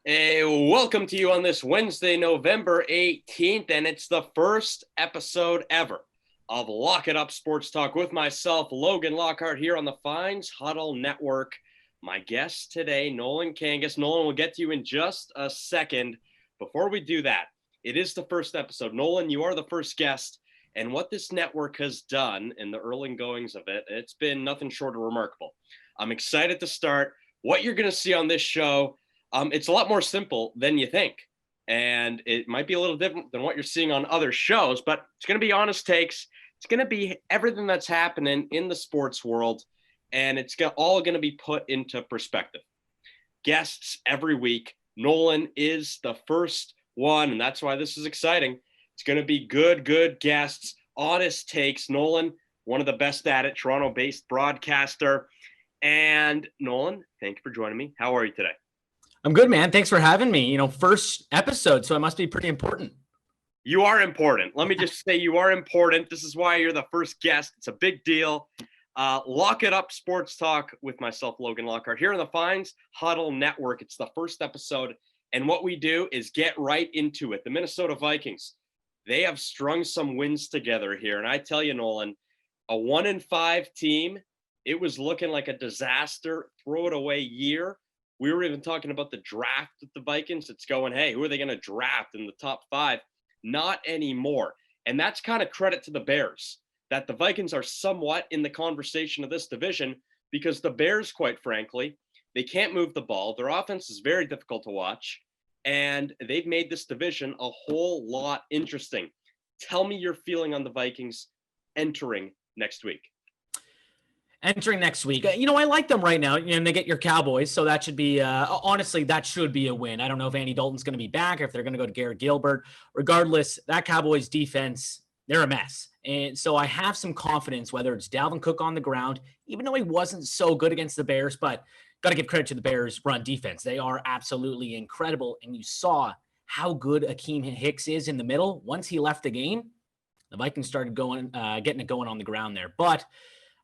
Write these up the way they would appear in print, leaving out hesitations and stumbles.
Hey, welcome to you on this Wednesday, November 18th, and it's the first episode ever of Lock It Up Sports Talk with myself, Logan Lockhart, here on the Fines Huddle Network. My guest today, Nolan Kangas. Nolan, we'll get to you in just a second. Before we do that, it is the first episode. Nolan, you are the first guest, and what this network has done in the early goings of it, it's been nothing short of remarkable. I'm excited to start. What you're going to see on this show, it's a lot more simple than you think. And it might be a little different than what you're seeing on other shows, but it's going to be honest takes. It's going to be everything that's happening in the sports world, and it's all going to be put into perspective. Guests every week. Nolan is the first one, and that's why this is exciting. It's going to be good guests, honest takes. Nolan, one of the best at it, Toronto-based broadcaster. And Nolan, thank you for joining me. How are you today? I'm good, man. Thanks for having me. First episode, so it must be pretty important. You are important. Let me just say you are important. This is why you're the first guest. It's a big deal. Lock It Up Sports Talk with myself, Logan Lockhart, here on the Fines Huddle Network. It's the first episode, and what we do is get right into it. The Minnesota Vikings, they have strung some wins together here, and I tell you, Nolan, a 1-5 team, it was looking like a disaster, throw it away year. We were even talking about the draft with the Vikings. It's going, hey, who are they going to draft in the top 5? Not anymore. And that's kind of credit to the Bears, that the Vikings are somewhat in the conversation of this division because the Bears, quite frankly, they can't move the ball. Their offense is very difficult to watch, and they've made this division a whole lot interesting. Tell me your feeling on the Vikings entering next week. Entering next week, I like them right now. And they get your Cowboys, so that should be, honestly, that should be a win. I don't know if Andy Dalton's going to be back or if they're going to go to Garrett Gilbert. Regardless, that Cowboys defense, they're a mess. And so I have some confidence, whether it's Dalvin Cook on the ground, even though he wasn't so good against the Bears, but got to give credit to the Bears' run defense. They are absolutely incredible. And you saw how good Akeem Hicks is in the middle. Once he left the game, the Vikings started getting it going on the ground there. But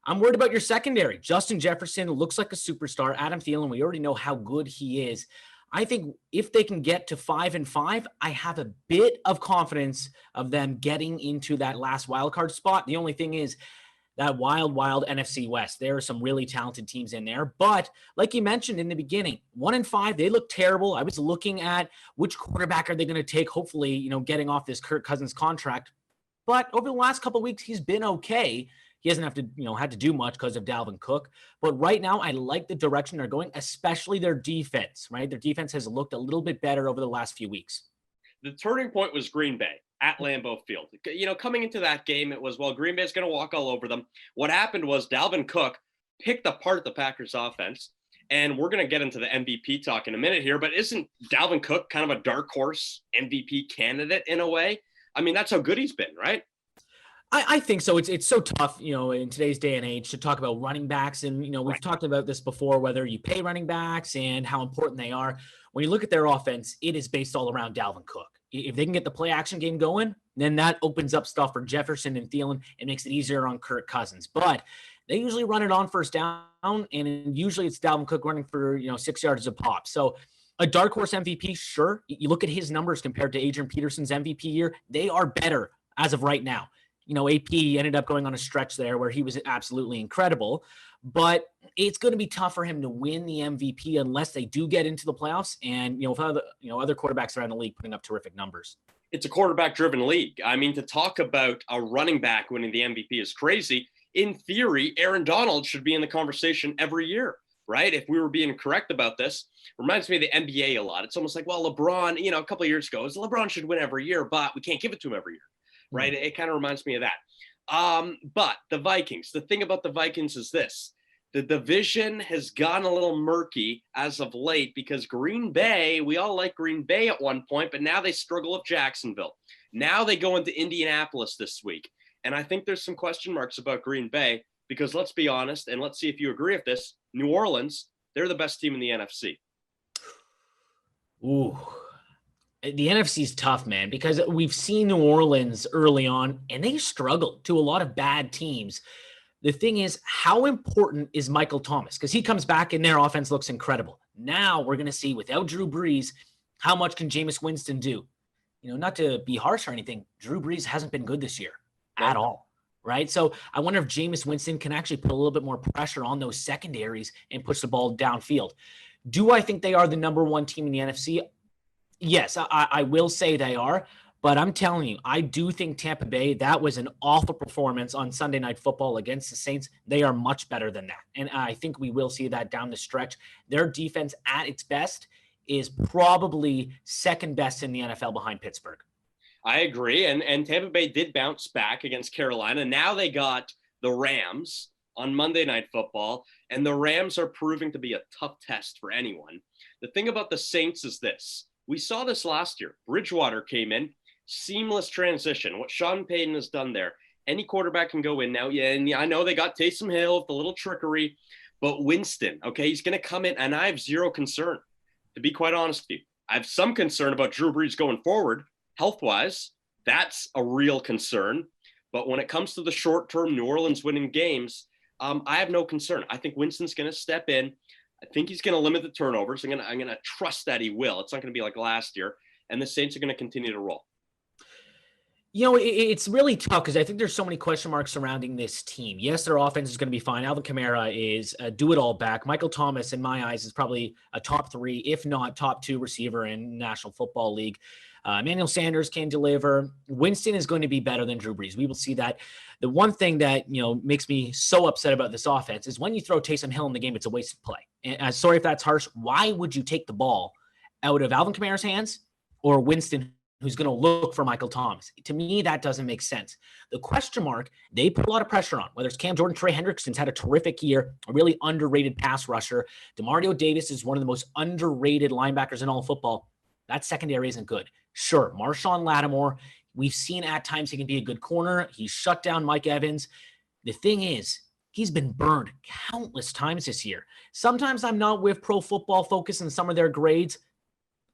I'm worried about your secondary. Justin Jefferson looks like a superstar. Adam Thielen, we already know how good he is. I think if they can get to 5-5, I have a bit of confidence of them getting into that last wildcard spot. The only thing is that wild NFC West. There are some really talented teams in there. But like you mentioned in the beginning, 1-5, they look terrible. I was looking at which quarterback are they going to take, hopefully, getting off this Kirk Cousins contract. But over the last couple of weeks, he's been okay. He hasn't had to do much because of Dalvin Cook. But right now, I like the direction they're going, especially their defense, right? Their defense has looked a little bit better over the last few weeks. The turning point was Green Bay at Lambeau Field. Coming into that game, it was, well, Green Bay's going to walk all over them. What happened was Dalvin Cook picked apart the Packers offense, and we're going to get into the MVP talk in a minute here, but isn't Dalvin Cook kind of a dark horse MVP candidate in a way? I mean, that's how good he's been, right? I think so. It's so tough, in today's day and age to talk about running backs. And, we've talked about this before, whether you pay running backs and how important they are. When you look at their offense, it is based all around Dalvin Cook. If they can get the play action game going, then that opens up stuff for Jefferson and Thielen. It makes it easier on Kirk Cousins. But they usually run it on first down, and usually it's Dalvin Cook running for, 6 yards a pop. So a dark horse MVP, sure. You look at his numbers compared to Adrian Peterson's MVP year, they are better as of right now. AP ended up going on a stretch there where he was absolutely incredible, but it's going to be tough for him to win the MVP unless they do get into the playoffs and, with other quarterbacks around the league putting up terrific numbers. It's a quarterback-driven league. I mean, to talk about a running back winning the MVP is crazy. In theory, Aaron Donald should be in the conversation every year, right? If we were being correct about this. Reminds me of the NBA a lot. It's almost like, well, LeBron, a couple of years ago, LeBron should win every year, but we can't give it to him every year. Right. It kind of reminds me of that. But the Vikings, the thing about the Vikings is this. The division has gotten a little murky as of late because Green Bay, we all like Green Bay at one point, but now they struggle with Jacksonville. Now they go into Indianapolis this week. And I think there's some question marks about Green Bay because let's be honest, and let's see if you agree with this, New Orleans, they're the best team in the NFC. Ooh. The NFC is tough, man, because we've seen New Orleans early on, and they struggled to a lot of bad teams. The thing is, how important is Michael Thomas? Because he comes back and their offense looks incredible. Now we're going to see, without Drew Brees, how much can Jameis Winston do? Not to be harsh or anything, Drew Brees hasn't been good this year at all, right? So I wonder if Jameis Winston can actually put a little bit more pressure on those secondaries and push the ball downfield. Do I think they are the number one team in the NFC? Yes, I will say they are. But I'm telling you, I do think Tampa Bay, that was an awful performance on Sunday Night Football against the Saints. They are much better than that. And I think we will see that down the stretch. Their defense at its best is probably second best in the NFL behind Pittsburgh. I agree. And Tampa Bay did bounce back against Carolina. Now they got the Rams on Monday Night Football, and the Rams are proving to be a tough test for anyone. The thing about the Saints is this. We saw this last year. Bridgewater came in, seamless transition. What Sean Payton has done there, any quarterback can go in now. Yeah, and I know they got Taysom Hill with a little trickery, but Winston, okay, he's going to come in, and I have zero concern, to be quite honest with you. I have some concern about Drew Brees going forward, health-wise. That's a real concern. But when it comes to the short-term New Orleans winning games, I have no concern. I think Winston's going to step in. I think he's going to limit the turnovers. I'm going to trust that he will. It's not going to be like last year. And the Saints are going to continue to roll. It's really tough because I think there's so many question marks surrounding this team. Yes, their offense is going to be fine. Alvin Kamara is a do-it-all back. Michael Thomas, in my eyes, is probably a top 3, if not top 2 receiver in National Football League. Emmanuel Sanders can deliver. Winston is going to be better than Drew Brees. We will see that. The one thing that makes me so upset about this offense is when you throw Taysom Hill in the game, it's a wasted play. And sorry if that's harsh. Why would you take the ball out of Alvin Kamara's hands or Winston, who's going to look for Michael Thomas? To me, that doesn't make sense. The question mark, they put a lot of pressure on, whether it's Cam Jordan, Trey Hendrickson's had a terrific year, a really underrated pass rusher. DeMario Davis is one of the most underrated linebackers in all of football. That secondary isn't good. Sure, Marshawn Lattimore, we've seen at times he can be a good corner. He's shut down Mike Evans. The thing is, he's been burned countless times this year. Sometimes I'm not with Pro Football Focus and some of their grades.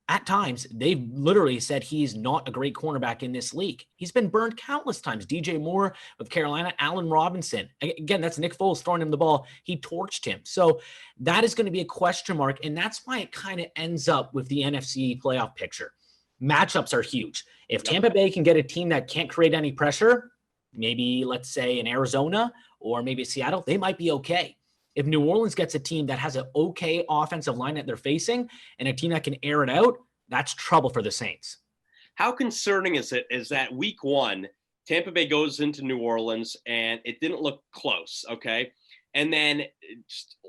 At times, they've literally said he's not a great cornerback in this league. He's been burned countless times. DJ Moore with Carolina, Allen Robinson. Again, that's Nick Foles throwing him the ball. He torched him. So that is going to be a question mark, and that's why it kind of ends up with the NFC playoff picture. Matchups are huge. If Tampa Bay can get a team that can't create any pressure, maybe let's say in Arizona or maybe Seattle, they might be okay. If New Orleans gets a team that has an okay offensive line that they're facing and a team that can air it out, that's trouble for the Saints. How concerning is it is that week 1, Tampa Bay goes into New Orleans and it didn't look close, okay? And then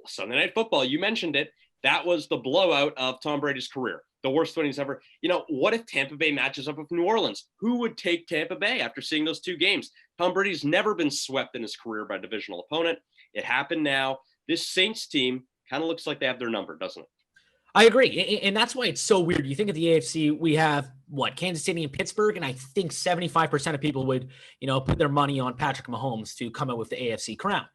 Sunday Night Football, you mentioned it, that was the blowout of Tom Brady's career, the worst one he's ever. What if Tampa Bay matches up with New Orleans? Who would take Tampa Bay after seeing those 2 games? Tom Brady's never been swept in his career by a divisional opponent. It happened now. This Saints team kind of looks like they have their number, doesn't it? I agree. And that's why it's so weird. You think of the AFC, we have Kansas City and Pittsburgh. And I think 75% of people would, put their money on Patrick Mahomes to come out with the AFC crown.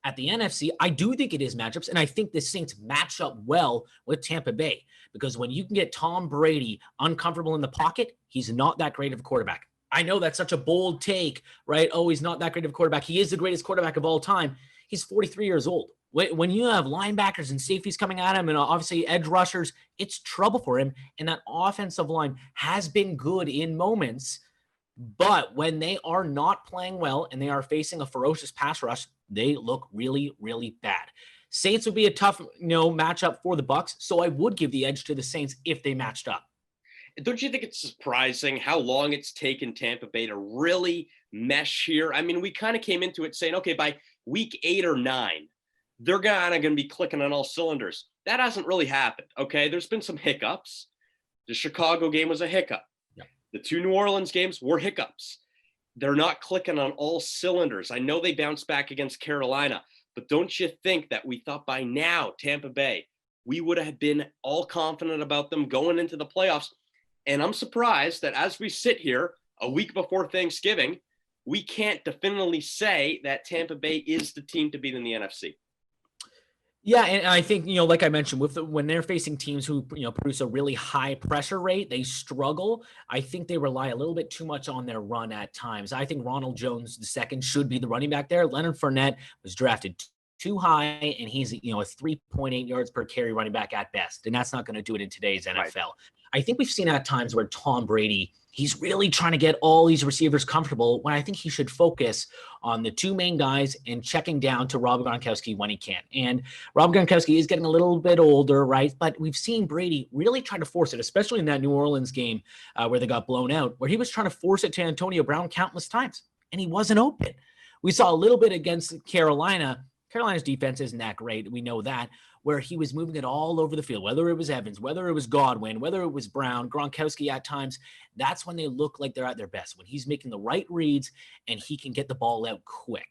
At the NFC, I do think it is matchups. And I think the Saints match up well with Tampa Bay because when you can get Tom Brady uncomfortable in the pocket, he's not that great of a quarterback. I know that's such a bold take, right? Oh, he's not that great of a quarterback. He is the greatest quarterback of all time. He's 43 years old. When you have linebackers and safeties coming at him and obviously edge rushers, it's trouble for him. And that offensive line has been good in moments. But when they are not playing well and they are facing a ferocious pass rush, they look really, really bad. Saints would be a tough, matchup for the Bucs. So I would give the edge to the Saints if they matched up. Don't you think it's surprising how long it's taken Tampa Bay to really mesh here? I mean, we kind of came into it saying, okay, by week 8 or 9, they're kind of going to be clicking on all cylinders. That hasn't really happened, okay? There's been some hiccups. The Chicago game was a hiccup. Yep. The 2 New Orleans games were hiccups. They're not clicking on all cylinders. I know they bounced back against Carolina, but don't you think that we thought by now, Tampa Bay, we would have been all confident about them going into the playoffs? And I'm surprised that as we sit here a week before Thanksgiving, we can't definitively say that Tampa Bay is the team to beat in the NFC. Yeah, and I think, like I mentioned, when they're facing teams who, produce a really high pressure rate, they struggle. I think they rely a little bit too much on their run at times. I think Ronald Jones II should be the running back there. Leonard Fournette was drafted too high, and he's, a 3.8 yards per carry running back at best. And that's not going to do it in today's NFL. Right. I think we've seen at times where Tom Brady, he's really trying to get all these receivers comfortable when I think he should focus on the two main guys and checking down to Rob Gronkowski when he can. And Rob Gronkowski is getting a little bit older, right? But we've seen Brady really try to force it, especially in that New Orleans game where they got blown out, where he was trying to force it to Antonio Brown countless times, and he wasn't open. We saw a little bit against Carolina. Carolina's defense isn't that great. We know that, where he was moving it all over the field, whether it was Evans, whether it was Godwin, whether it was Brown, Gronkowski at times. That's when they look like they're at their best, when he's making the right reads and he can get the ball out quick.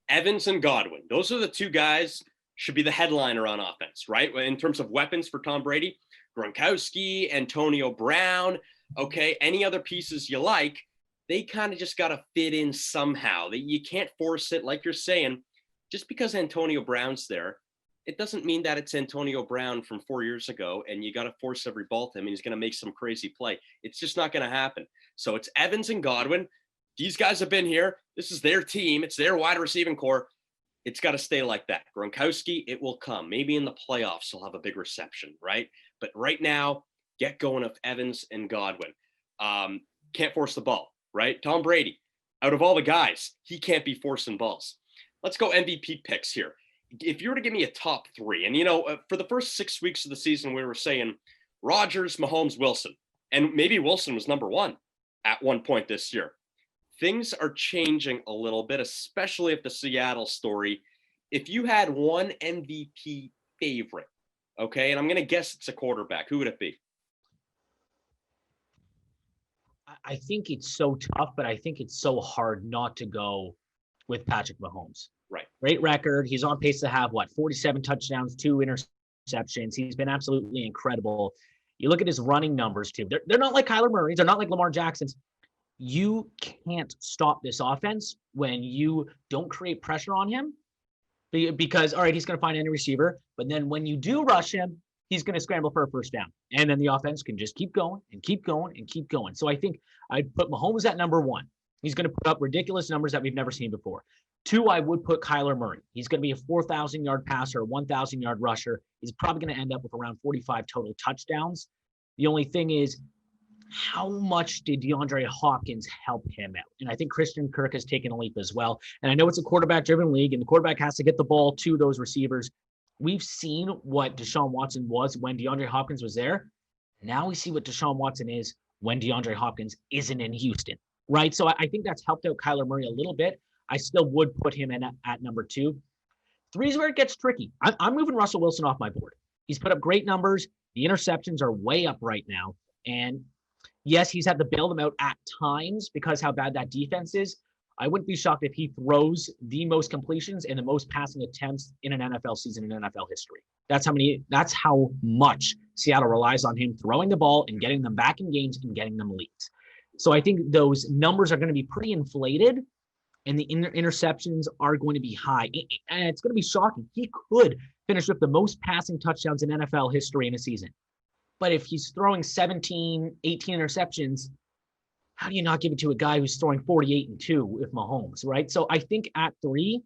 Evans and Godwin, those are the two guys should be the headliner on offense, right? In terms of weapons for Tom Brady, Gronkowski, Antonio Brown, okay, any other pieces you like, they kind of just got to fit in somehow. You can't force it, like you're saying. Just because Antonio Brown's there, it doesn't mean that it's Antonio Brown from 4 years ago and you got to force every ball to him and he's going to make some crazy play. It's just not going to happen. So it's Evans and Godwin. These guys have been here. This is their team. It's their wide receiving core. It's got to stay like that. Gronkowski, it will come. Maybe in the playoffs, he'll have a big reception, right? But right now, get going with Evans and Godwin. Can't force the ball, right? Tom Brady, out of all the guys, he can't be forcing balls. Let's go MVP picks here. If you were to give me a top three, and for the first 6 weeks of the season, we were saying Rodgers, Mahomes, Wilson, and maybe Wilson was number one at one point this year. Things are changing a little bit, especially if the Seattle story. If you had one MVP favorite, okay, and I'm going to guess it's a quarterback, who would it be? I think it's so tough, but I think it's so hard not to go with Patrick Mahomes. Right. Great record. He's on pace to have 47 touchdowns, 2 interceptions. He's been absolutely incredible. You look at his running numbers too. They're not like Kyler Murray's. They're not like Lamar Jackson's. You can't stop this offense when you don't create pressure on him because, all right, he's going to find any receiver. But then when you do rush him, he's going to scramble for a first down. And then the offense can just keep going and keep going and keep going. So I think I'd put Mahomes at number one. He's going to put up ridiculous numbers that we've never seen before. 2, I would put Kyler Murray. He's going to be a 4,000-yard passer, a 1,000-yard rusher. He's probably going to end up with around 45 total touchdowns. The only thing is, how much did DeAndre Hopkins help him out? And I think Christian Kirk has taken a leap as well. And I know it's a quarterback-driven league, and the quarterback has to get the ball to those receivers. We've seen what Deshaun Watson was when DeAndre Hopkins was there. Now we see what Deshaun Watson is when DeAndre Hopkins isn't in Houston, right? So I think that's helped out Kyler Murray a little bit. I still would put him in at number 2. 3 is where it gets tricky. I'm moving Russell Wilson off my board. He's put up great numbers. The interceptions are way up right now. And yes, he's had to bail them out at times because how bad that defense is. I wouldn't be shocked if he throws the most completions and the most passing attempts in an NFL season in NFL history. That's how much Seattle relies on him throwing the ball and getting them back in games and getting them leads. So I think those numbers are going to be pretty inflated. And the interceptions are going to be high. And it's going to be shocking. He could finish with the most passing touchdowns in NFL history in a season. But if he's throwing 17, 18 interceptions, how do you not give it to a guy who's throwing 48-2 with Mahomes, right? So I think at 3,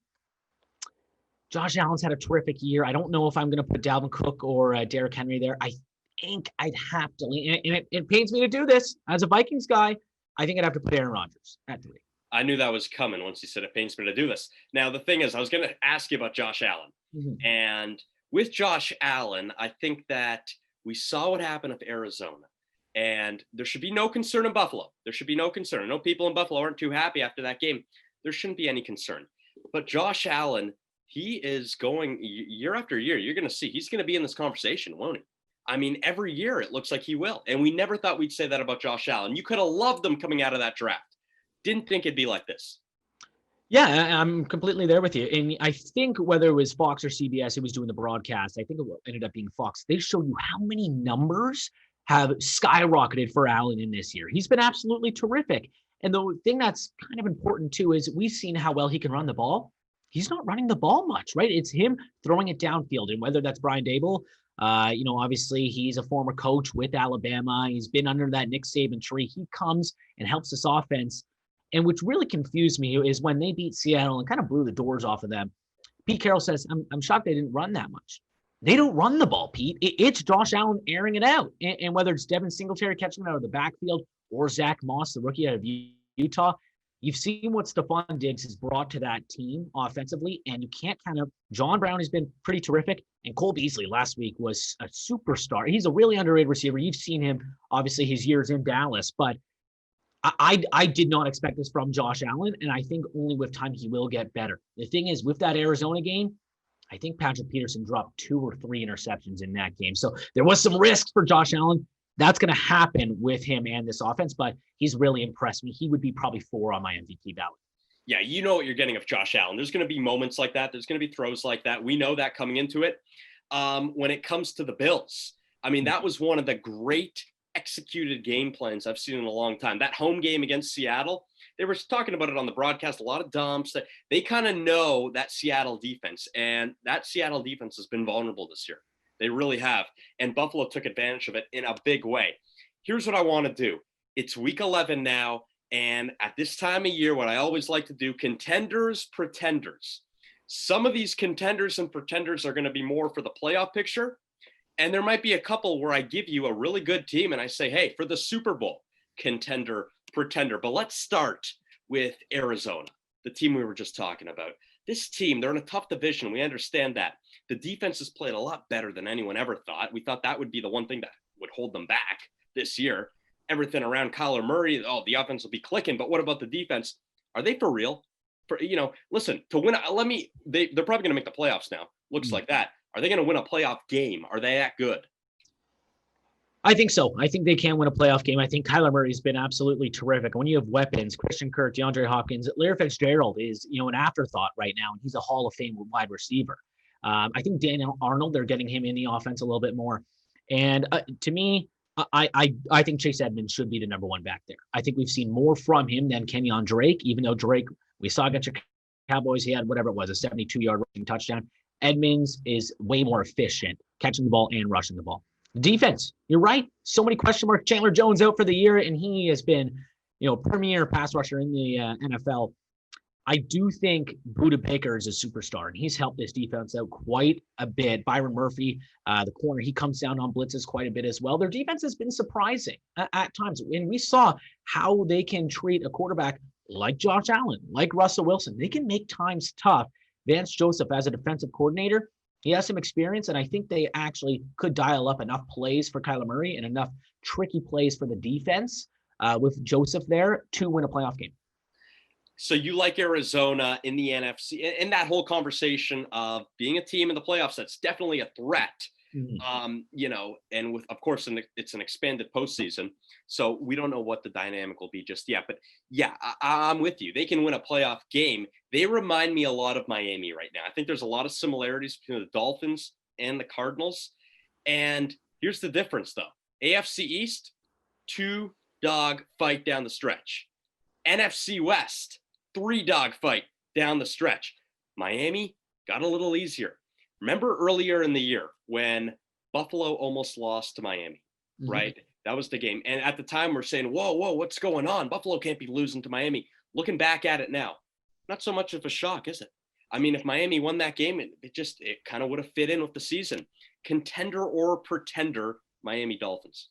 Josh Allen's had a terrific year. I don't know if I'm going to put Dalvin Cook or Derrick Henry there. I think I'd have to lean. And it pains me to do this. As a Vikings guy, I think I'd have to put Aaron Rodgers at 3. I knew that was coming once you said it pains me to do this. Now, the thing is, I was going to ask you about Josh Allen. Mm-hmm. And with Josh Allen, I think that we saw what happened with Arizona. And there should be no concern in Buffalo. There should be no concern. I know people in Buffalo aren't too happy after that game. There shouldn't be any concern. But Josh Allen, he is going year after year. You're going to see he's going to be in this conversation, won't he? I mean, every year it looks like he will. And we never thought we'd say that about Josh Allen. You could have loved him coming out of that draft. Didn't think it'd be like this. Yeah, I'm completely there with you. And I think whether it was Fox or CBS who was doing the broadcast, I think it ended up being Fox. They showed you how many numbers have skyrocketed for Allen in this year. He's been absolutely terrific. And the thing that's kind of important too is we've seen how well he can run the ball. He's not running the ball much, right? It's him throwing it downfield. And whether that's Brian Dable, obviously he's a former coach with Alabama. He's been under that Nick Saban tree. He comes and helps this offense. And which really confused me is when they beat Seattle and kind of blew the doors off of them. Pete Carroll says, I'm shocked they didn't run that much. They don't run the ball, Pete. It's Josh Allen airing it out. And whether it's Devin Singletary catching it out of the backfield or Zach Moss, the rookie out of Utah, you've seen what Stephon Diggs has brought to that team offensively, and you can't John Brown has been pretty terrific, and Cole Beasley last week was a superstar. He's a really underrated receiver. You've seen him, obviously, his years in Dallas, but I did not expect this from Josh Allen, and I think only with time he will get better. The thing is, with that Arizona game, I think Patrick Peterson dropped 2 or 3 interceptions in that game. So there was some risks for Josh Allen. That's going to happen with him and this offense, but he's really impressed me. He would be probably 4 on my MVP ballot. Yeah, you know what you're getting of Josh Allen. There's going to be moments like that. There's going to be throws like that. We know that coming into it. When it comes to the Bills, I mean, that was one of the great executed game plans I've seen in a long time. That home game against Seattle, they were talking about it on the broadcast, a lot of dumps. They kind of know that Seattle defense, and that Seattle defense has been vulnerable this year. They really have. And Buffalo took advantage of it in a big way. Here's what I want to do. It's week 11 now. And at this time of year, what I always like to do, contenders, pretenders. Some of these contenders and pretenders are going to be more for the playoff picture. And there might be a couple where I give you a really good team and I say, hey, for the Super Bowl, contender, pretender. But let's start with Arizona, the team we were just talking about. This team, they're in a tough division. We understand that. The defense has played a lot better than anyone ever thought. We thought that would be the one thing that would hold them back this year. Everything around Kyler Murray, the offense will be clicking. But what about the defense? Are they for real? Listen, to win, they're probably going to make the playoffs now. Looks like that. Are they going to win a playoff game? Are they that good? I think so. I think they can win a playoff game. I think Kyler Murray has been absolutely terrific. When you have weapons, Christian Kirk, DeAndre Hopkins, Larry Fitzgerald is, an afterthought right now, and he's a Hall of Fame wide receiver. I think Daniel Arnold, they're getting him in the offense a little bit more. And to me, I think Chase Edmonds should be the number 1 back there. I think we've seen more from him than Kenyon Drake, even though Drake, we saw against your Cowboys, he had whatever it was, a 72-yard rushing touchdown. Edmonds is way more efficient catching the ball and rushing the ball. Defense, you're right. So many question marks. Chandler Jones out for the year, and he has been, premier pass rusher in the NFL. I do think Budda Baker is a superstar, and he's helped this defense out quite a bit. Byron Murphy, the corner, he comes down on blitzes quite a bit as well. Their defense has been surprising at times, and we saw how they can treat a quarterback like Josh Allen, like Russell Wilson. They can make times tough. Vance Joseph, as a defensive coordinator, he has some experience, and I think they actually could dial up enough plays for Kyler Murray and enough tricky plays for the defense with Joseph there to win a playoff game. So you like Arizona in the NFC, in that whole conversation of being a team in the playoffs that's definitely a threat, and with, of course, it's an expanded postseason. So we don't know what the dynamic will be just yet. But yeah, I'm with you. They can win a playoff game. They remind me a lot of Miami right now. I think there's a lot of similarities between the Dolphins and the Cardinals. And here's the difference, though. AFC East, 2-dog fight down the stretch. NFC West, 3-dog fight down the stretch. Miami got a little easier. Remember earlier in the year when Buffalo almost lost to Miami, right? That was the game. And at the time, we're saying, whoa, what's going on? Buffalo can't be losing to Miami. Looking back at it now, not so much of a shock, is it? I mean, if Miami won that game, it kind of would have fit in with the season. Contender or pretender, Miami Dolphins.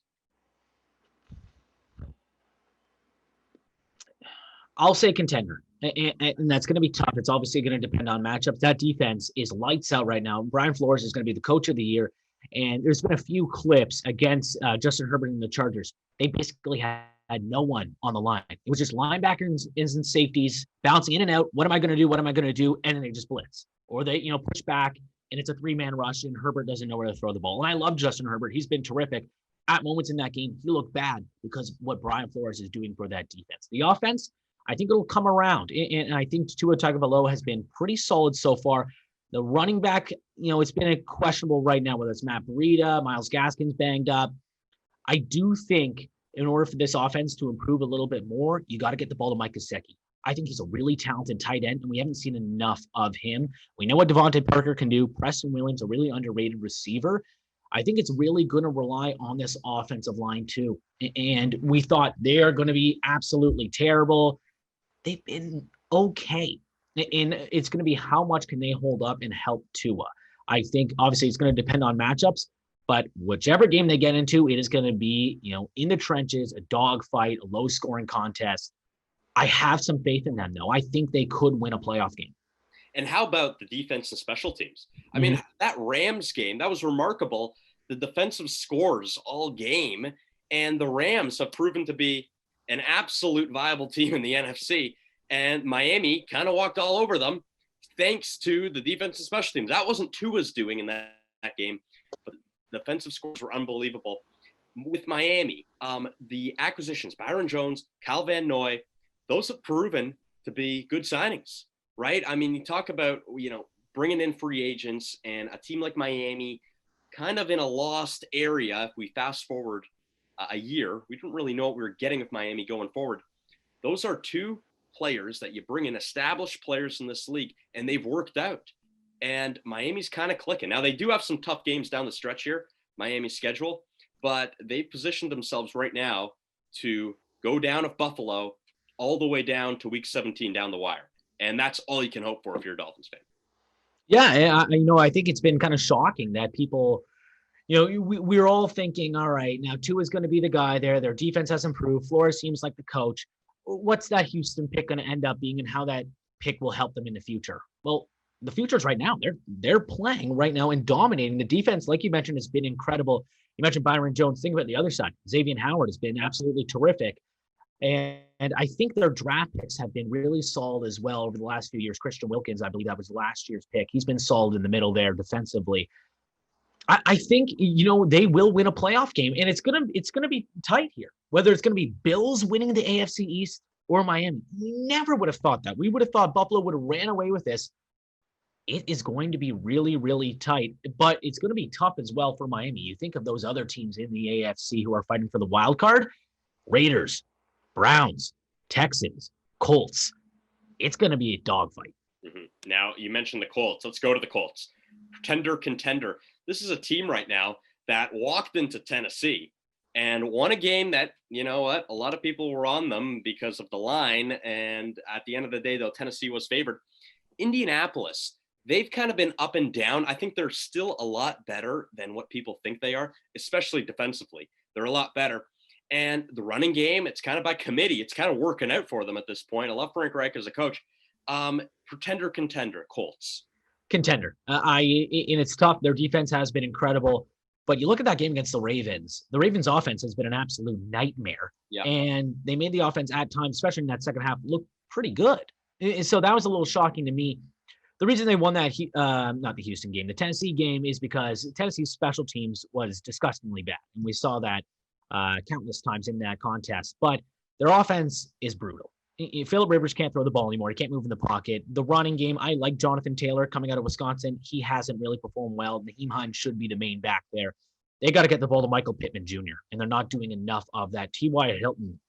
I'll say contender, and that's going to be tough. It's obviously going to depend on matchups. That defense is lights out right now. Brian Flores is going to be the coach of the year, and there's been a few clips against Justin Herbert and the Chargers. They basically had no one on the line. It was just linebackers and safeties bouncing in and out. What am I going to do? What am I going to do? And then they just blitz, or they push back, and it's a 3-man rush, and Herbert doesn't know where to throw the ball. And I love Justin Herbert. He's been terrific. At moments in that game, he looked bad because of what Brian Flores is doing for that defense. The offense, I think it'll come around. And I think Tua Tagovailoa has been pretty solid so far. The running back, it's been a questionable right now, whether it's Matt Breida, Myles Gaskin's banged up. I do think in order for this offense to improve a little bit more, you got to get the ball to Mike Gesicki. I think he's a really talented tight end, and we haven't seen enough of him. We know what Devontae Parker can do. Preston Williams, a really underrated receiver. I think it's really going to rely on this offensive line too. And we thought they are going to be absolutely terrible. They've been okay. And it's going to be how much can they hold up and help Tua. I think obviously it's going to depend on matchups, but whichever game they get into, it is going to be, in the trenches, a dogfight, a low scoring contest. I have some faith in them, though. I think they could win a playoff game. And how about the defense and special teams? I mean, that Rams game, that was remarkable. The defensive scores all game, and the Rams have proven to be an absolute viable team in the NFC. And Miami kind of walked all over them thanks to the defense and special teams. That wasn't Tua's doing in that game, but the defensive scores were unbelievable. With Miami, the acquisitions, Byron Jones, Kyle Van Noy, those have proven to be good signings, right? I mean, you talk about, bringing in free agents and a team like Miami kind of in a lost area. If we fast forward a year, we didn't really know what we were getting with Miami going forward. Those are two players that you bring in, established players in this league, and they've worked out. And Miami's kind of clicking. Now, they do have some tough games down the stretch here, Miami's schedule, but they've positioned themselves right now to go down of Buffalo all the way down to week 17 down the wire. And that's all you can hope for if you're a Dolphins fan. Yeah, I think it's been kind of shocking that people, we're all thinking, all right, now Tua is going to be the guy there. Their defense has improved. Flores seems like the coach. What's that Houston pick going to end up being, and how that pick will help them in the future? Well, the future's right now. They're playing right now and dominating. The defense, like you mentioned, has been incredible. You mentioned Byron Jones. Think about the other side. Xavier Howard has been absolutely terrific. And I think their draft picks have been really solid as well over the last few years. Christian Wilkins, I believe that was last year's pick. He's been solid in the middle there defensively. I think, they will win a playoff game, and it's gonna be tight here. Whether it's gonna be Bills winning the AFC East or Miami, we never would have thought that. We would have thought Buffalo would have ran away with this. It is going to be really, really tight, but it's going to be tough as well for Miami. You think of those other teams in the AFC who are fighting for the wild card: Raiders, Browns, Texans, Colts. It's going to be a dogfight. Mm-hmm. Now, you mentioned the Colts. Let's go to the Colts. Contender. This is a team right now that walked into Tennessee and won a game that, a lot of people were on them because of the line. And at the end of the day, though, Tennessee was favored. Indianapolis, they've kind of been up and down. I think they're still a lot better than what people think they are, especially defensively. They're a lot better. And the running game, it's kind of by committee. It's kind of working out for them at this point. I love Frank Reich as a coach. Contender, Colts. Contender. And it's tough. Their defense has been incredible. But you look at that game against the Ravens. The Ravens' offense has been an absolute nightmare. Yeah. And they made the offense at times, especially in that second half, look pretty good. So that was a little shocking to me. The reason they won that, not the Houston game, the Tennessee game, is because Tennessee's special teams was disgustingly bad. And we saw that countless times in that contest. But their offense is brutal. Phillip Rivers can't throw the ball anymore. He can't move in the pocket. The running game, I like Jonathan Taylor coming out of Wisconsin. He hasn't really performed well. Naheem Hines should be the main back there. They got to get the ball to Michael Pittman Jr., and they're not doing enough of that. T.Y. Hilton,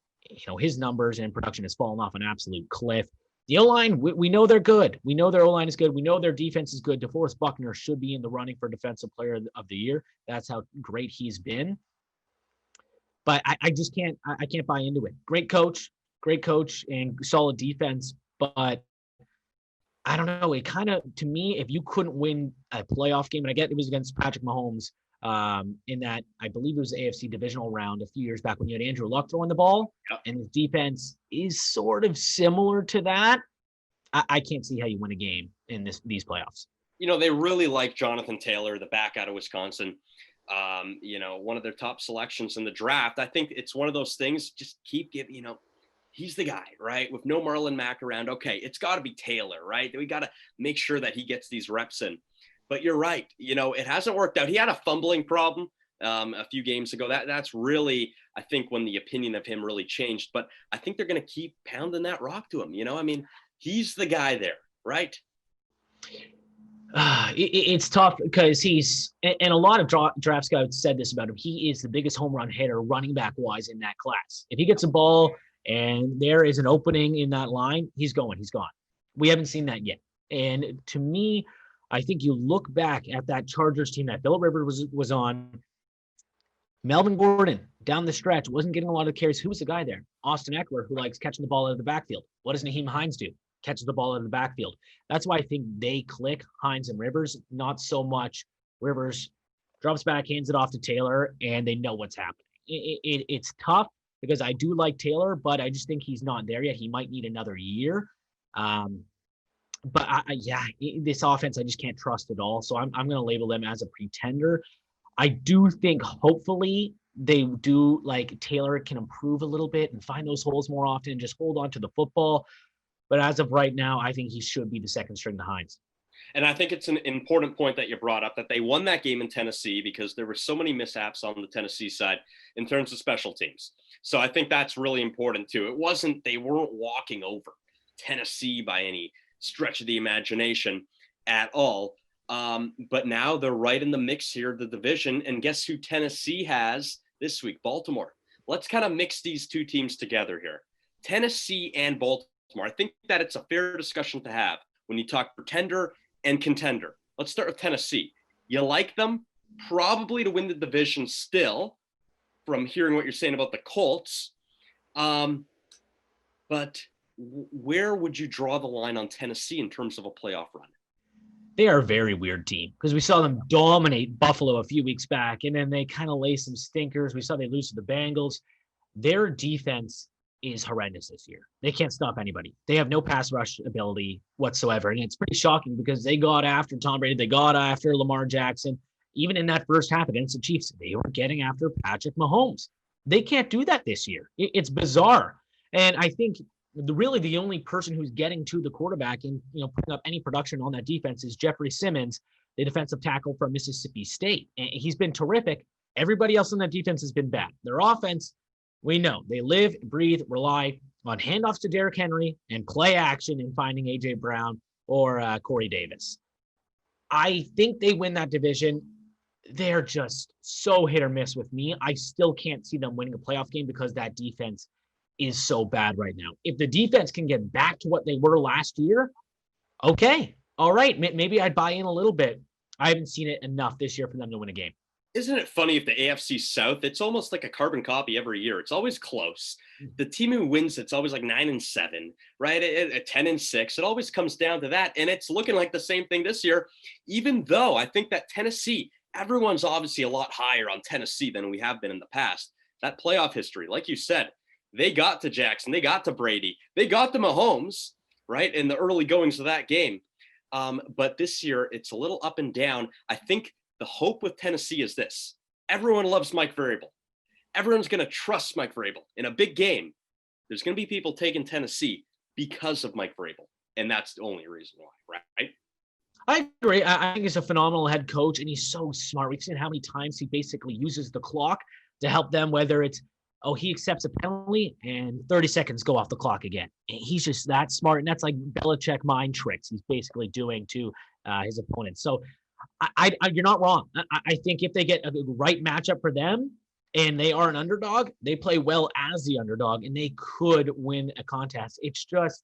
his numbers and production has fallen off an absolute cliff. The O-line, we know they're good. We know their O-line is good. We know their defense is good. DeForest Buckner should be in the running for Defensive Player of the Year. That's how great he's been. But I just can't buy into it. Great coach and solid defense. But I don't know. It kind of, to me, if you couldn't win a playoff game, and I get it was against Patrick Mahomes in that, I believe it was the AFC divisional round a few years back when you had Andrew Luck throwing the ball, and the defense is sort of similar to that. I can't see how you win a game in these playoffs. They really like Jonathan Taylor, the back out of Wisconsin. One of their top selections in the draft. I think it's one of those things, just keep giving, he's the guy, right? With no Marlon Mack around. Okay, it's got to be Taylor, right? We got to make sure that he gets these reps in. But you're right. It hasn't worked out. He had a fumbling problem a few games ago. That's really, I think, when the opinion of him really changed. But I think they're going to keep pounding that rock to him. He's the guy there, right? It's tough because and a lot of draft scouts said this about him. He is the biggest home run hitter running back wise in that class. If he gets a ball and there is an opening in that line, he's gone. We haven't seen that yet. And to me, I think you look back at that Chargers team that Phillip Rivers was on. Melvin Gordon down the stretch wasn't getting a lot of carries. Who was the guy there? Austin Eckler, who likes catching the ball out of the backfield. What does Naheem Hines do? catches the ball out of the backfield. That's why I think they click, Hines and Rivers, not so much Rivers drops back, hands it off to Taylor, and they know what's happening. It's tough because I do like Taylor, but I just think he's not there yet. He might need another year. But this offense I just can't trust at all. So I'm going to label them as a pretender. I do think hopefully they do, like, Taylor can improve a little bit and find those holes more often and just hold on to the football. But as of right now, I think he should be the second string to Hines. And I think it's an important point that you brought up, that they won that game in Tennessee because there were so many mishaps on the Tennessee side in terms of special teams. So I think that's really important too. They weren't walking over Tennessee by any stretch of the imagination at all. But now they're right in the mix here of the division. And guess who Tennessee has this week? Baltimore. Let's kind of mix these two teams together here. Tennessee and Baltimore. I think that it's a fair discussion to have when you talk pretender and contender. Let's start with Tennessee. You like them probably to win the division still, from hearing what you're saying about the Colts. But where would you draw the line on Tennessee in terms of a playoff run? They are a very weird team because we saw them dominate Buffalo a few weeks back, and then they kind of lay some stinkers. We saw they lose to the Bengals. Their defense is horrendous this year. They can't stop anybody. They have no pass rush ability whatsoever. And it's pretty shocking because they got after Tom Brady. They got after Lamar Jackson. Even in that first half against the Chiefs, they were getting after Patrick Mahomes. They can't do that this year. It's bizarre. And I think really the only person who's getting to the quarterback and, putting up any production on that defense is Jeffrey Simmons, the defensive tackle from Mississippi State. And he's been terrific. Everybody else on that defense has been bad. Their offense, we know they live, breathe, rely on handoffs to Derrick Henry and play action in finding A.J. Brown or Corey Davis. I think they win that division. They're just so hit or miss with me. I still can't see them winning a playoff game because that defense is so bad right now. If the defense can get back to what they were last year, okay, all right, maybe I'd buy in a little bit. I haven't seen it enough this year for them to win a game. Isn't it funny if the AFC South, it's almost like a carbon copy every year. It's always close. The team who wins, it's always like 9-7, right? At 10-6, it always comes down to that. And it's looking like the same thing this year, even though I think that Tennessee, everyone's obviously a lot higher on Tennessee than we have been in the past. That playoff history, like you said, they got to Jackson, they got to Brady, they got to Mahomes, right? In the early goings of that game. But this year, it's a little up and down. I think the hope with Tennessee is this. Everyone loves Mike Vrabel. Everyone's going to trust Mike Vrabel. In a big game, there's going to be people taking Tennessee because of Mike Vrabel. And that's the only reason why, right? I agree. I think he's a phenomenal head coach, and he's so smart. We've seen how many times he basically uses the clock to help them, whether it's, he accepts a penalty and 30 seconds go off the clock again. And he's just that smart. And that's like Belichick mind tricks he's basically doing to his opponents. So you're not wrong. I think if they get a right matchup for them and they are an underdog, they play well as the underdog and they could win a contest. It's just,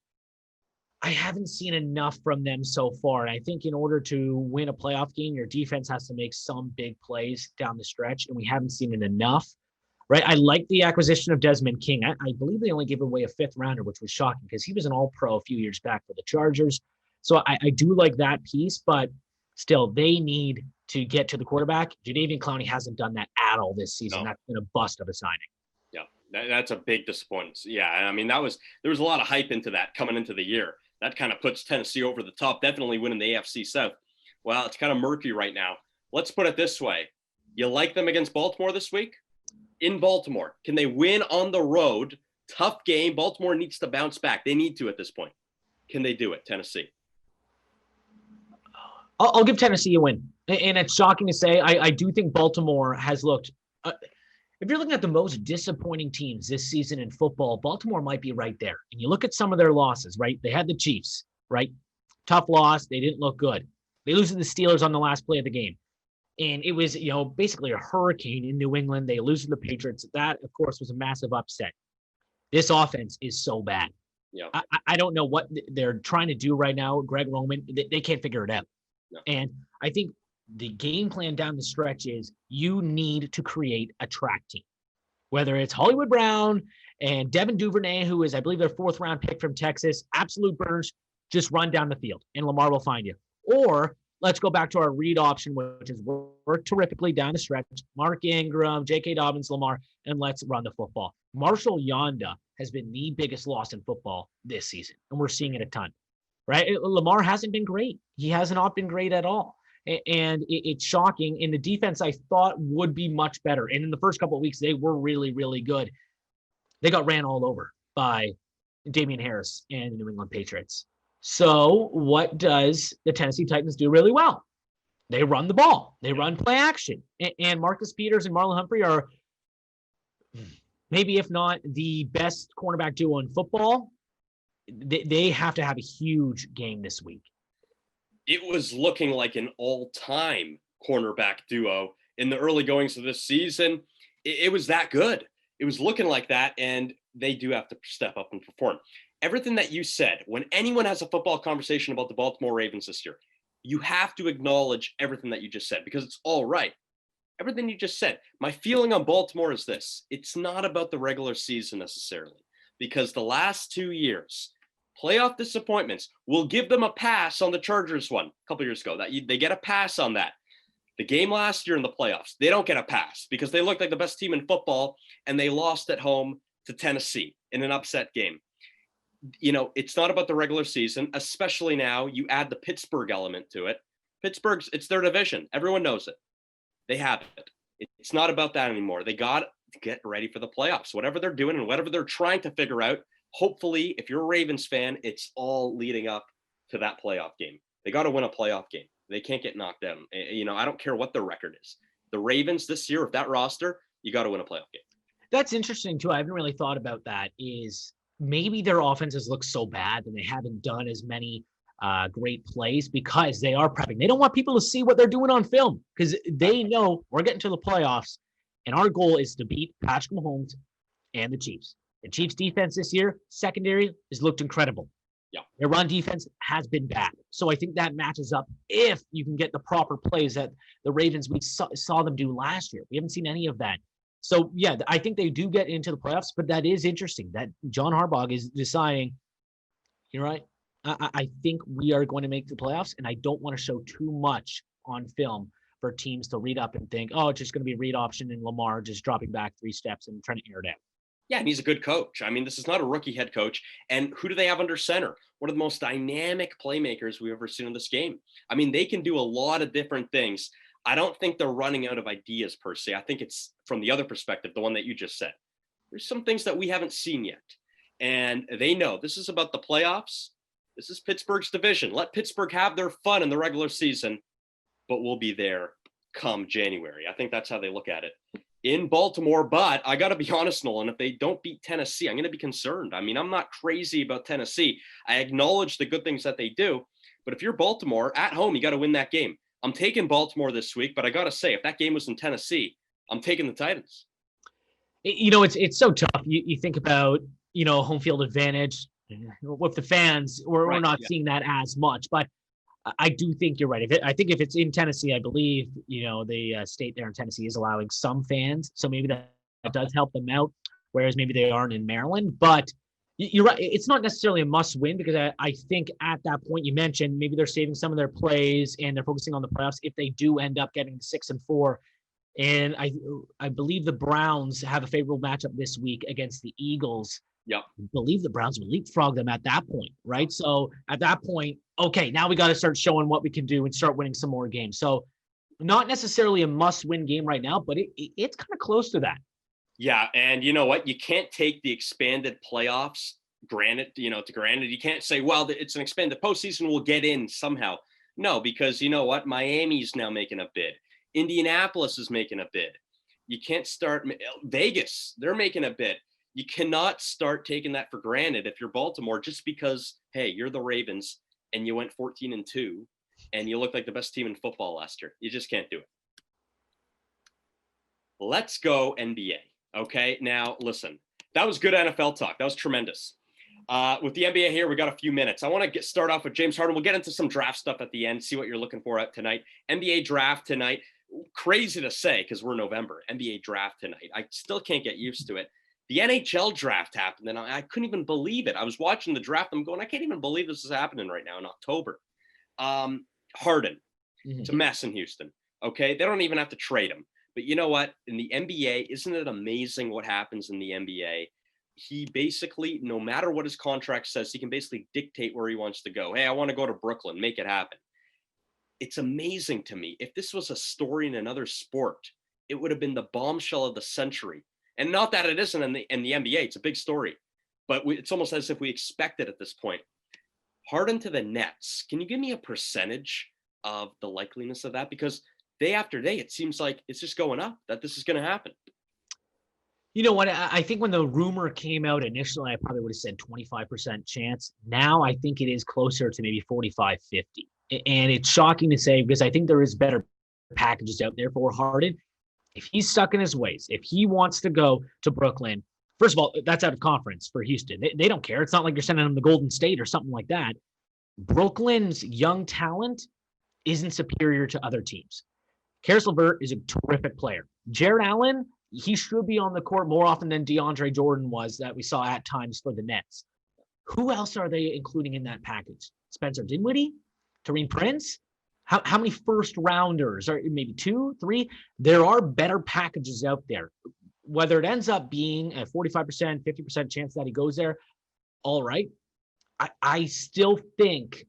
I haven't seen enough from them so far. And I think in order to win a playoff game, your defense has to make some big plays down the stretch, and we haven't seen it enough. Right? I like the acquisition of Desmond King. I believe they only gave away a fifth rounder, which was shocking because he was an all-pro a few years back for the Chargers. So I do like that piece, but still, they need to get to the quarterback. Jadeveon Clowney hasn't done that at all this season. No. That's been a bust of a signing. Yeah, that's a big disappointment. Yeah, I mean, there was a lot of hype into that coming into the year. That kind of puts Tennessee over the top, definitely winning the AFC South. Well, it's kind of murky right now. Let's put it this way. You like them against Baltimore this week? In Baltimore, can they win on the road? Tough game. Baltimore needs to bounce back. They need to at this point. Can they do it, Tennessee? I'll give Tennessee a win. And it's shocking to say. I do think Baltimore has looked if you're looking at the most disappointing teams this season in football, Baltimore might be right there. And you look at some of their losses, right? They had the Chiefs, right? Tough loss. They didn't look good. They lose to the Steelers on the last play of the game. And it was, basically a hurricane in New England. They lose to the Patriots. That, of course, was a massive upset. This offense is so bad. Yeah. I don't know what they're trying to do right now. Greg Roman, they can't figure it out. No. And I think the game plan down the stretch is you need to create a track team, whether it's Hollywood Brown and Devin Duvernay, who is, I believe, their fourth-round pick from Texas, absolute burners. just run down the field and Lamar will find you. Or let's go back to our read option, which has worked terrifically down the stretch. Mark Ingram, J.K. Dobbins, Lamar, and let's run the football. Marshall Yanda has been the biggest loss in football this season, and we're seeing it a ton, right? Lamar hasn't been great. He has not been great at all. And it's shocking. And the defense I thought would be much better. And in the first couple of weeks, they were really, really good. They got ran all over by Damian Harris and the New England Patriots. So what does the Tennessee Titans do really well? They run the ball. They run play action. And Marcus Peters and Marlon Humphrey are maybe, if not the best cornerback duo in football. They have to have a huge game this week. It was looking like an all-time cornerback duo in the early goings of this season. It was that good. It was looking like that, and they do have to step up and perform. Everything that you said, when anyone has a football conversation about the Baltimore Ravens this year, you have to acknowledge everything that you just said because it's all right. Everything you just said. My feeling on Baltimore is this. It's not about the regular season necessarily because the last 2 years, playoff disappointments, will give them a pass on the Chargers one a couple years ago. They get a pass on that. The game last year in the playoffs, they don't get a pass because they looked like the best team in football and they lost at home to Tennessee in an upset game. You know, it's not about the regular season, especially now you add the Pittsburgh element to it. It's their division. Everyone knows it. They have it. It's not about that anymore. They got to get ready for the playoffs. Whatever they're doing and whatever they're trying to figure out, hopefully, if you're a Ravens fan, it's all leading up to that playoff game. They got to win a playoff game. They can't get knocked down. You know, I don't care what their record is. The Ravens this year, with that roster, you got to win a playoff game. That's interesting, too. I haven't really thought about that. Is maybe their offenses look so bad and they haven't done as many great plays because they are prepping. They don't want people to see what they're doing on film because they know we're getting to the playoffs, and our goal is to beat Patrick Mahomes and the Chiefs. The Chiefs' defense this year, secondary, has looked incredible. Yeah. Their run defense has been bad. So I think that matches up if you can get the proper plays that the Ravens we saw them do last year. We haven't seen any of that. So, yeah, I think they do get into the playoffs, but that is interesting that John Harbaugh is deciding, you're right, I think we are going to make the playoffs, and I don't want to show too much on film for teams to read up and think, oh, it's just going to be a read option and Lamar just dropping back 3 steps and trying to air it out. Yeah, and he's a good coach. I mean, this is not a rookie head coach. And who do they have under center? One of the most dynamic playmakers we've ever seen in this game. I mean, they can do a lot of different things. I don't think they're running out of ideas per se. I think it's from the other perspective, the one that you just said. There's some things that we haven't seen yet. And they know this is about the playoffs. This is Pittsburgh's division. Let Pittsburgh have their fun in the regular season, but we'll be there come January. I think that's how they look at it in Baltimore. But I got to be honest, Nolan, if they don't beat Tennessee, I'm going to be concerned. I mean, I'm not crazy about Tennessee. I acknowledge the good things that they do. But if you're Baltimore at home, you got to win that game. I'm taking Baltimore this week, but I got to say, if that game was in Tennessee, I'm taking the Titans. You know, it's so tough. You think about, you know, home field advantage with the fans. We're not seeing that as much, but I do think you're right. I think if it's in Tennessee, I believe, you know, the state there in Tennessee is allowing some fans. So maybe that does help them out, whereas maybe they aren't in Maryland. But you're right. It's not necessarily a must win because I think at that point you mentioned maybe they're saving some of their plays and they're focusing on the playoffs if they do end up getting 6-4. And I believe the Browns have a favorable matchup this week against the Eagles. Yeah. I believe the Browns will leapfrog them at that point, right? So at that point, okay, now we got to start showing what we can do and start winning some more games. So not necessarily a must-win game right now, but it's kind of close to that. Yeah, and you know what? You can't take the expanded playoffs granted. You can't say, well, it's an expanded postseason, we'll get in somehow. No, because you know what? Miami's now making a bid. Indianapolis is making a bid. You can't start Vegas. They're making a bid. You cannot start taking that for granted if you're Baltimore just because, hey, you're the Ravens and you went 14-2 and you look like the best team in football last year. You just can't do it. Let's go NBA. Okay, now listen, that was good NFL talk. That was tremendous. With the NBA here, we got a few minutes. I want to start off with James Harden. We'll get into some draft stuff at the end, see what you're looking for out tonight. NBA draft tonight. Crazy to say because we're November. NBA draft tonight. I still can't get used to it. The NHL draft happened, and I couldn't even believe it. I was watching the draft. I'm going, I can't even believe this is happening right now in October. Harden, it's a mess in Houston. Okay, they don't even have to trade him. But you know what? In the NBA, isn't it amazing what happens in the NBA? He basically, no matter what his contract says, he can basically dictate where he wants to go. Hey, I want to go to Brooklyn, make it happen. It's amazing to me. If this was a story in another sport, it would have been the bombshell of the century. And not that it isn't in the NBA, it's a big story. But it's almost as if we expect it at this point. Harden to the Nets. Can you give me a percentage of the likeliness of that? Because day after day, it seems like it's just going up that this is going to happen. You know what? I think when the rumor came out initially, I probably would have said 25% chance. Now I think it is closer to maybe 45, 50. And it's shocking to say because I think there is better packages out there for Harden. If he's stuck in his ways, if he wants to go to Brooklyn, first of all, that's out of conference for Houston. They don't care. It's not like you're sending him to Golden State or something like that. Brooklyn's young talent isn't superior to other teams. Karis LeVert is a terrific player. Jared Allen, he should be on the court more often than DeAndre Jordan was that we saw at times for the Nets. Who else are they including in that package? Spencer Dinwiddie? Taurean Prince? How many first rounders? Or maybe 2, 3? There are better packages out there. Whether it ends up being a 45%, 50% chance that he goes there, all right. I still think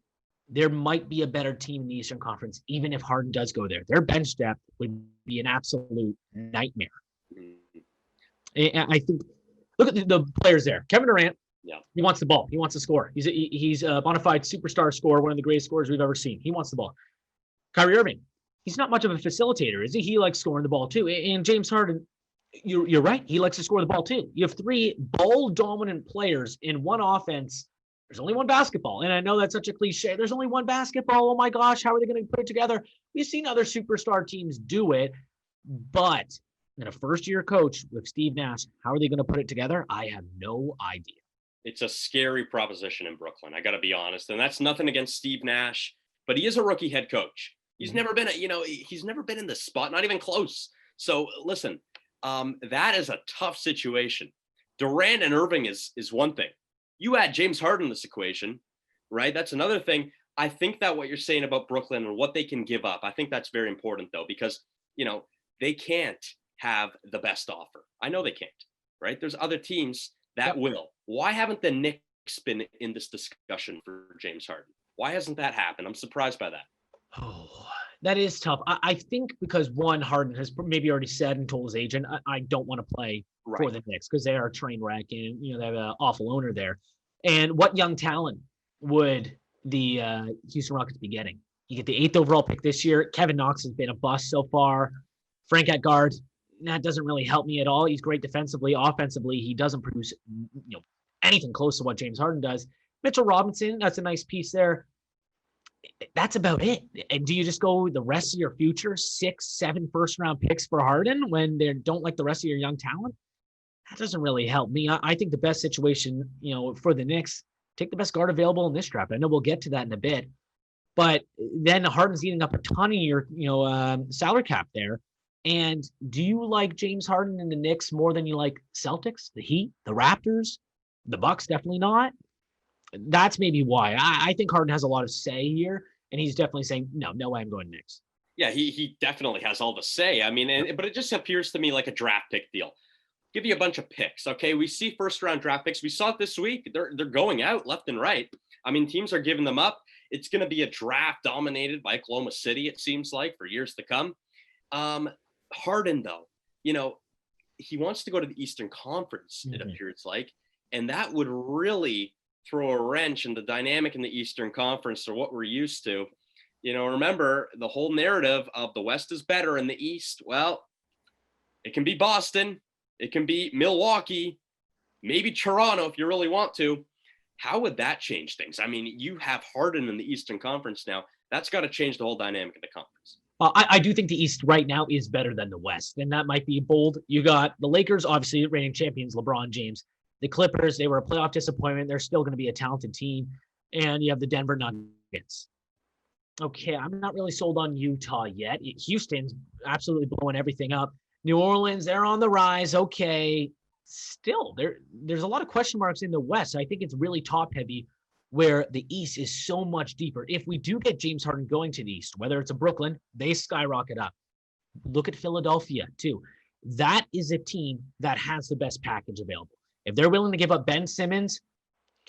there might be a better team in the Eastern Conference, even if Harden does go there. Their bench depth would be an absolute nightmare. And I think, look at the players there. Kevin Durant, he wants the ball. He wants to score. He's a bona fide superstar scorer, one of the greatest scorers we've ever seen. He wants the ball. Kyrie Irving, he's not much of a facilitator, is he? He likes scoring the ball too. And James Harden, you're right. He likes to score the ball too. You have 3 ball-dominant players in one offense. There's only one basketball. And I know that's such a cliche. There's only one basketball. Oh my gosh, how are they going to put it together? We've seen other superstar teams do it. But in a first-year coach with Steve Nash, how are they going to put it together? I have no idea. It's a scary proposition in Brooklyn. I got to be honest. And that's nothing against Steve Nash, but he is a rookie head coach. He's never been, he's never been in this spot, not even close. So listen, that is a tough situation. Durant and Irving is one thing. You add James Harden in this equation, right? That's another thing. I think that what you're saying about Brooklyn and what they can give up, I think that's very important though, because, they can't have the best offer. I know they can't, right? There's other teams that will. Why haven't the Knicks been in this discussion for James Harden? Why hasn't that happened? I'm surprised by that. Oh, that is tough. I think because one, Harden has maybe already said and told his agent, I don't want to play for the Knicks because they are a train wreck and they have an awful owner there. And what young talent would the Houston Rockets be getting? You get the 8th overall pick this year. Kevin Knox has been a bust so far. Frank at guard, that doesn't really help me at all. He's great defensively. Offensively, he doesn't produce anything close to what James Harden does. Mitchell Robinson, that's a nice piece there. That's about it. And do you just go the rest of your future 6, 7 first-round picks for Harden when they don't like the rest of your young talent? That doesn't really help me. I think the best situation, for the Knicks, take the best guard available in this draft. I know we'll get to that in a bit, but then Harden's eating up a ton of your, salary cap there. And do you like James Harden and the Knicks more than you like Celtics, the Heat, the Raptors, the Bucks? Definitely not. That's maybe why. I think Harden has a lot of say here, and he's definitely saying, no way I'm going Knicks. Yeah, he definitely has all the say. I mean, but it just appears to me like a draft pick deal. Give you a bunch of picks, okay? We see first-round draft picks. We saw it this week. They're going out left and right. I mean, teams are giving them up. It's going to be a draft dominated by Oklahoma City, it seems like, for years to come. Harden, though, he wants to go to the Eastern Conference, it appears like, and that would really throw a wrench in the dynamic in the Eastern Conference or what we're used to. Remember the whole narrative of the West is better in the East. Well, it can be Boston. It can be Milwaukee, maybe Toronto if you really want to. How would that change things? I mean, you have Harden in the Eastern Conference now. That's got to change the whole dynamic of the conference. I do think the East right now is better than the West, and that might be bold. You got the Lakers, obviously reigning champions, LeBron James. The Clippers, they were a playoff disappointment. They're still going to be a talented team. And you have the Denver Nuggets. Okay, I'm not really sold on Utah yet. Houston's absolutely blowing everything up. New Orleans, they're on the rise. Okay, still there's a lot of question marks in the West. I think it's really top heavy where the East is so much deeper. If we do get James Harden going to the East, whether it's a Brooklyn, they skyrocket up. Look at Philadelphia too. That is a team that has the best package available. If they're willing to give up Ben Simmons,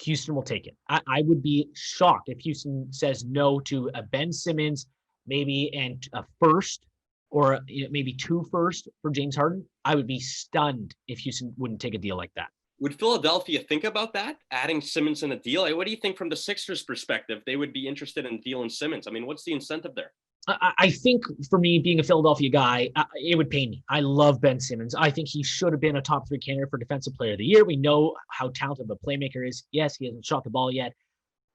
Houston will take it. I would be shocked if Houston says no to a Ben Simmons, maybe and a first or maybe 2 firsts for James Harden. I would be stunned if Houston wouldn't take a deal like that. Would Philadelphia think about that, adding Simmons in a deal? What do you think from the Sixers' perspective? They would be interested in dealing Simmons. I mean, what's the incentive there? I think for me, being a Philadelphia guy, it would pain me. I love Ben Simmons. I think he should have been a top 3 candidate for Defensive Player of the Year. We know how talented of a playmaker is. Yes, he hasn't shot the ball yet,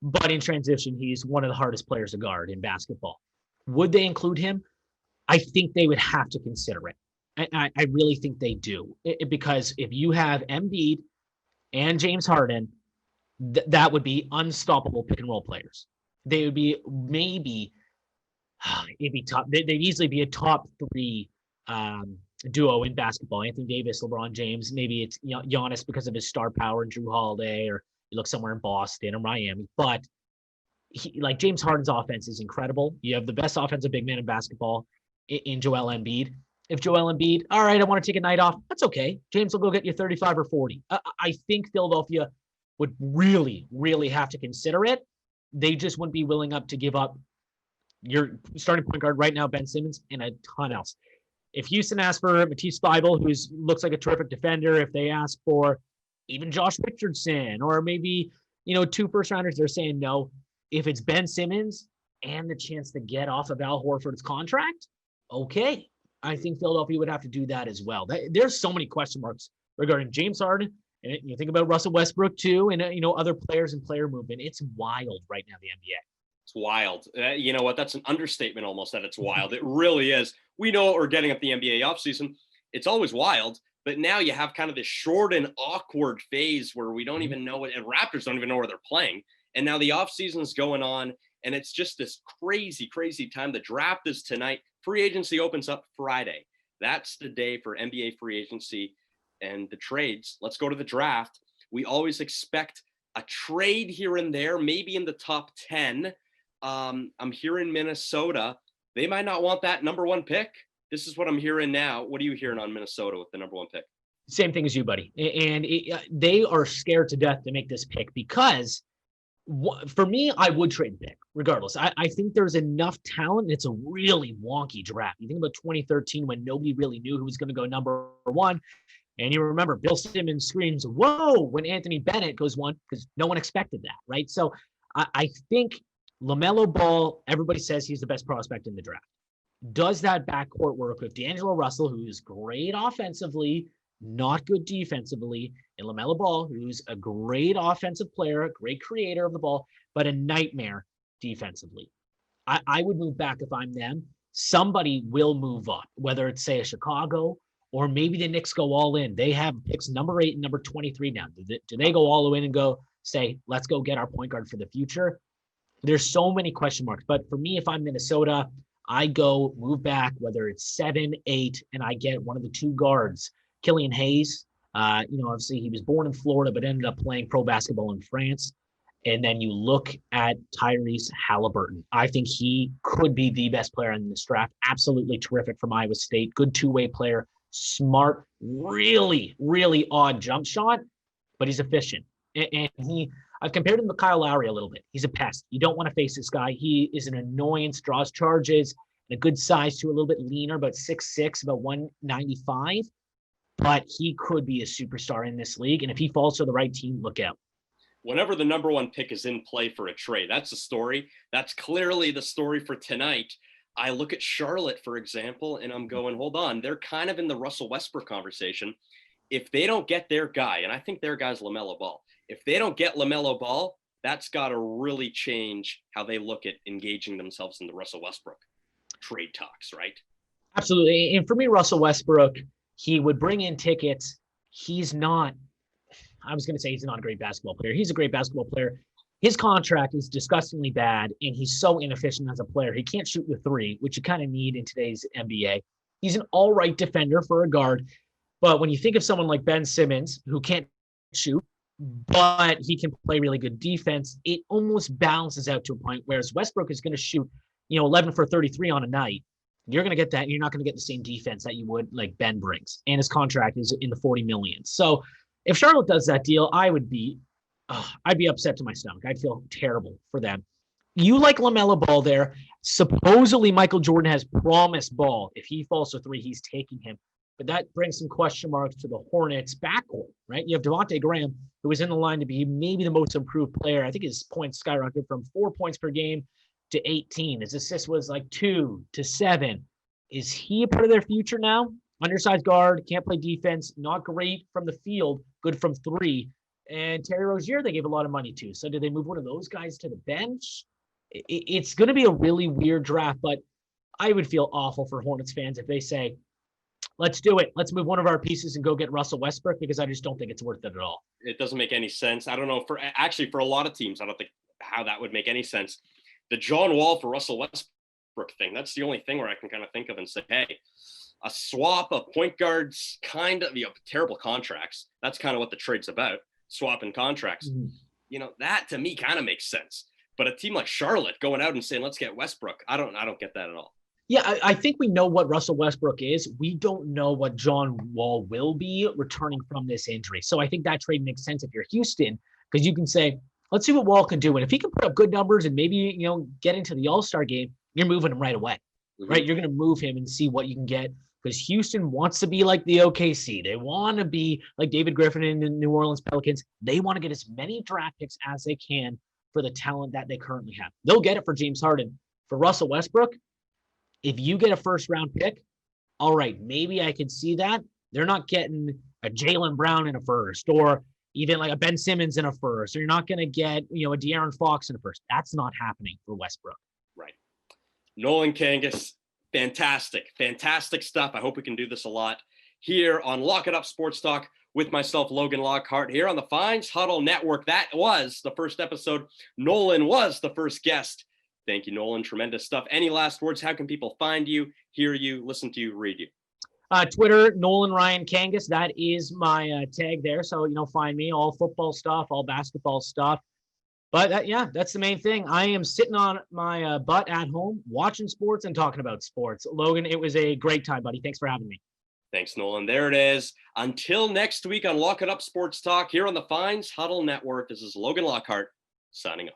but in transition, he's one of the hardest players to guard in basketball. Would they include him? I think they would have to consider it. I really think they do. Because if you have Embiid and James Harden, that would be unstoppable pick and roll players. They would be it'd be top. They'd easily be a top 3 duo in basketball. Anthony Davis, LeBron James. Maybe it's Giannis because of his star power and Drew Holiday, or you look somewhere in Boston or Miami. But like James Harden's offense is incredible. You have the best offensive big man in basketball in Joel Embiid. If Joel Embiid, all right, I want to take a night off, that's okay. James will go get you 35 or 40. I think Philadelphia would really, really have to consider it. They just wouldn't be willing to give up your starting point guard right now, Ben Simmons, and a ton else. If Houston asks for Matisse Thybulle, who looks like a terrific defender, if they ask for even Josh Richardson or maybe 2 first rounders, they're saying no. If it's Ben Simmons and the chance to get off of Al Horford's contract, okay. I think Philadelphia would have to do that as well. There's so many question marks regarding James Harden, and you think about Russell Westbrook too, and other players and player movement. It's wild right now, the NBA. It's wild. You know what? That's an understatement almost, that it's wild. It really is. We know what we're getting at the NBA offseason. It's always wild, but now you have kind of this short and awkward phase where we don't even know it, and Raptors don't even know where they're playing. And now the offseason is going on, and it's just this crazy, crazy time. The draft is tonight. Free agency opens up Friday. That's the day for NBA free agency and the trades. Let's go to the draft. We always expect a trade here and there, maybe in the top 10. I'm hearing Minnesota. They might not want that number 1 pick. This is what I'm hearing now. What are you hearing on Minnesota with the number 1 pick? Same thing as you, buddy. And they are scared to death to make this pick because for me, I would trade the pick regardless. I think there's enough talent. And it's a really wonky draft. You think about 2013 when nobody really knew who was going to go number 1. And you remember Bill Simmons screams, "Whoa," when Anthony Bennett goes 1 because no one expected that, right? So I think LaMelo Ball, everybody says he's the best prospect in the draft. Does that backcourt work with D'Angelo Russell, who's great offensively, not good defensively, and LaMelo Ball, who's a great offensive player, a great creator of the ball, but a nightmare defensively? I would move back if I'm them. Somebody will move up, whether it's, say, a Chicago, or maybe the Knicks go all in. They have picks number 8 and number 23 now. Do they go all in and go, say, let's go get our point guard for the future? There's so many question marks. But for me, if I'm Minnesota, I go move back, whether it's 7, 8, and I get one of the 2 guards. Killian Hayes, obviously he was born in Florida, but ended up playing pro basketball in France. And then you look at Tyrese Halliburton. I think he could be the best player in this draft. Absolutely terrific from Iowa State. Good 2-way player. Smart, really, really odd jump shot, but he's efficient. And I've compared him to Kyle Lowry a little bit. He's a pest. You don't want to face this guy. He is an annoyance, draws charges, and a good size too, a little bit leaner, about 6'6", about 195. But he could be a superstar in this league. And if he falls to the right team, look out. Whenever the number 1 pick is in play for a trade, that's the story. That's clearly the story for tonight. I look at Charlotte, for example, and I'm going, hold on. They're kind of in the Russell Westbrook conversation. If they don't get their guy, and I think their guy's LaMelo Ball, if they don't get LaMelo Ball, that's got to really change how they look at engaging themselves in the Russell Westbrook trade talks, right? Absolutely. And for me, Russell Westbrook, he would bring in tickets. He's not – I was going to say he's not a great basketball player. He's a great basketball player. His contract is disgustingly bad, and he's so inefficient as a player. He can't shoot the 3, which you kind of need in today's NBA. He's an all right defender for a guard. But when you think of someone like Ben Simmons, who can't shoot, but he can play really good defense, it almost balances out to a point. Whereas Westbrook is going to shoot, 11 for 33 on a night. You're going to get that. You're not going to get the same defense that you would like Ben brings. And his contract is in the 40 million. So if Charlotte does that deal, I'd be upset to my stomach. I'd feel terrible for them. You like LaMelo Ball there. Supposedly Michael Jordan has promised Ball. If he falls to 3, he's taking him. But that brings some question marks to the Hornets backcourt, right? You have Devontae Graham, who is in the line to be maybe the most improved player. I think his points skyrocketed from 4 points per game to 18. His assist was like 2 to 7. Is he a part of their future now? Undersized guard, can't play defense, not great from the field, good from 3. And Terry Rozier, they gave a lot of money to. So did they move one of those guys to the bench? It's going to be a really weird draft, but I would feel awful for Hornets fans if they say, let's do it. Let's move one of our pieces and go get Russell Westbrook, because I just don't think it's worth it at all. It doesn't make any sense. I don't know, for a lot of teams, I don't think how that would make any sense. The John Wall for Russell Westbrook thing, that's the only thing where I can kind of think of and say, hey, a swap of point guards, kind of, terrible contracts. That's kind of what the trade's about, swapping contracts. Mm-hmm. That to me kind of makes sense. But a team like Charlotte going out and saying, let's get Westbrook, I don't get that at all. Yeah, I think we know what Russell Westbrook is. We don't know what John Wall will be returning from this injury. So I think that trade makes sense if you're Houston, because you can say, let's see what Wall can do. And if he can put up good numbers and maybe, get into the All-Star game, you're moving him right away, right? You're going to move him and see what you can get, because Houston wants to be like the OKC. They want to be like David Griffin and the New Orleans Pelicans. They want to get as many draft picks as they can for the talent that they currently have. They'll get it for James Harden. For Russell Westbrook, if you get a first-round pick, all right, maybe I could see that. They're not getting a Jaylen Brown in a first, or even like a Ben Simmons in a first, or you're not going to get, a De'Aaron Fox in a first. That's not happening for Westbrook. Right. Nolan Kangas, fantastic stuff. I hope we can do this a lot here on Lock It Up Sports Talk with myself, Logan Lockhart, here on the Fines Huddle Network. That was the first episode. Nolan was the first guest. Thank you, Nolan. Tremendous stuff. Any last words? How can people find you, hear you, listen to you, read you? Twitter, Nolan Ryan Kangas. That is my tag there. So, find me, all football stuff, all basketball stuff. But that's the main thing. I am sitting on my butt at home, watching sports and talking about sports. Logan, it was a great time, buddy. Thanks for having me. Thanks, Nolan. There it is. Until next week on Lock It Up Sports Talk here on the Fines Huddle Network, this is Logan Lockhart signing off.